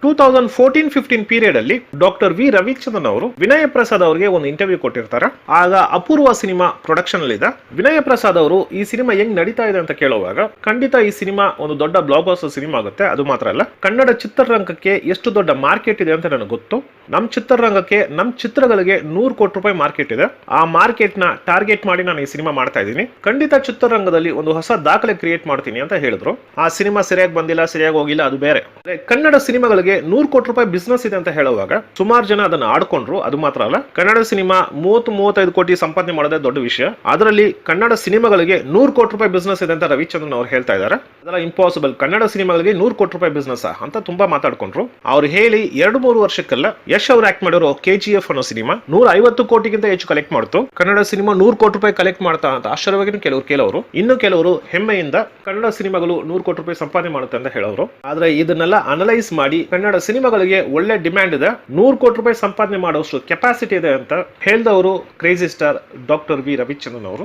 2014-15 period ಅಲ್ಲಿ doctor V Ravichandran ಅವರು ವಿನಯ ಪ್ರಸಾದ್ ಅವರಿಗೆ ಒಂದು ಇಂಟರ್ವ್ಯೂ ಕೊಟ್ಟಿರ್ತಾರೆ. ಆಗ ಅಪೂರ್ವ ಸಿನಿಮಾ ಪ್ರೊಡಕ್ಷನ್ ಅಲ್ಲಿ ಇದೆ. ವಿನಯ ಪ್ರಸಾದ್ ಅವರು ಈ ಸಿನಿಮಾ ಹೆಂಗ್ ನಡೀತಾ ಇದೆ ಅಂತ ಕೇಳುವಾಗ, ಖಂಡಿತ ಈ ಸಿನಿಮಾ ಒಂದು ದೊಡ್ಡ ಬ್ಲಾಕ್ ಬಸ್ಟರ್ ಸಿನಿಮಾ ಆಗುತ್ತೆ. ಅದು ಮಾತ್ರ ಅಲ್ಲ, ಕನ್ನಡ ಚಿತ್ರರಂಗಕ್ಕೆ ಎಷ್ಟು ದೊಡ್ಡ ಮಾರ್ಕೆಟ್ ಇದೆ ಅಂತ ನನಗೆ ಗೊತ್ತು. ನಮ್ಮ ಚಿತ್ರರಂಗಕ್ಕೆ, ನಮ್ಮ ಚಿತ್ರಗಳಿಗೆ 100 ಕೋಟಿ ರೂಪಾಯಿ ಮಾರ್ಕೆಟ್ ಇದೆ. ಆ ಮಾರ್ಕೆಟ್ ನ ಟಾರ್ಗೆಟ್ ಮಾಡಿ ನಾನು ಈ ಸಿನಿಮಾ ಮಾಡ್ತಾ ಇದ್ದೀನಿ. ಖಂಡಿತ ಚಿತ್ರರಂಗದಲ್ಲಿ ಒಂದು ಹೊಸ ದಾಖಲೆ ಕ್ರಿಯೇಟ್ ಮಾಡ್ತೀನಿ ಅಂತ ಹೇಳಿದ್ರು. ಆ ಸಿನಿಮಾ ಸರಿಯಾಗಿ ಬಂದಿಲ್ಲ, ಸರಿಯಾಗಿ ಹೋಗಿಲ್ಲ, ಅದು ಬೇರೆ. ಕನ್ನಡ ಸಿನಿಮಾಗಳಿಗೆ 100 ಕೋಟಿ ರೂಪಾಯಿ ಬಿಸ್ನೆಸ್ ಇದೆ ಅಂತ ಹೇಳುವಾಗ ಸುಮಾರು ಜನ ಅದನ್ನ ಆಡ್ಕೊಂಡ್ರು. ಅದು ಮಾತ್ರ ಅಲ್ಲ, ಕನ್ನಡ ಸಿನಿಮಾ 30-35 ಕೋಟಿ ಸಂಪಾದನೆ ಮಾಡೋದೇ ದೊಡ್ಡ ವಿಷಯ. ಅದರಲ್ಲಿ ಕನ್ನಡ ಸಿನಿಮಾಗಳಿಗೆ 100 ಕೋಟಿ ರೂಪಾಯಿ ಬಿಸ್ನೆಸ್ ಇದೆ ಅಂತ ರವಿಚಂದ್ರನ್ ಅವರು ಹೇಳ್ತಾ ಇದ್ದಾರೆ. ಅದೆಲ್ಲ ಇಂಪಾಸಿಬಲ್. ಕನ್ನಡ ಸಿನಿಮಾಗಳಿಗೆ 100 ಕೋಟಿ ರೂಪಾಯಿ ಬಿಸ್ನೆಸ್ ಅಂತ ತುಂಬಾ ಮಾತಾಡ್ಕೊಂಡ್ರು. ಅವ್ರು ಹೇಳಿ 2-3 ವರ್ಷಕ್ಕೆಲ್ಲ ಯಶ್ ಅವ್ರು ಆಕ್ಟ್ ಮಾಡಿರೋ KGF ಅನ್ನೋ ಸಿನಿಮಾ 150 ಕೋಟಿಗಿಂತ ಹೆಚ್ಚು ಕಲೆಕ್ಟ್ ಮಾಡ್ತು. ಕನ್ನಡ ಸಿನಿಮಾ 100 ಕೋಟಿ ರೂಪಾಯಿ ಕಲೆಕ್ಟ್ ಮಾಡ್ತಾ ಅಂತ ಆಶ್ಚರ್ಯವಾಗಿ ಕೆಲವರು, ಇನ್ನು ಕೆಲವರು ಹೆಮ್ಮೆಯಿಂದ ಕನ್ನಡ ಸಿನಿಮಾಗಳು 100 ಕೋಟಿ ರೂಪಾಯಿ ಸಂಪಾದನೆ ಮಾಡುತ್ತೆ ಅಂತ ಹೇಳೋರು. ಆದ್ರೆ ಇದನ್ನೆಲ್ಲ ಅನಲೈಸ್ ಮಾಡಿ ಕನ್ನಡ ಸಿನಿಮಾಗಳಿಗೆ ಒಳ್ಳೆ ಡಿಮ್ಯಾಂಡ್ ಇದೆ, 100 ಕೋಟಿ ರೂಪಾಯಿ ಸಂಪಾದನೆ ಮಾಡೋಷ್ಟು ಕೆಪಾಸಿಟಿ ಇದೆ ಅಂತ ಹೇಳಿದವರು crazy star doctor V Ravichandran ಅವರು.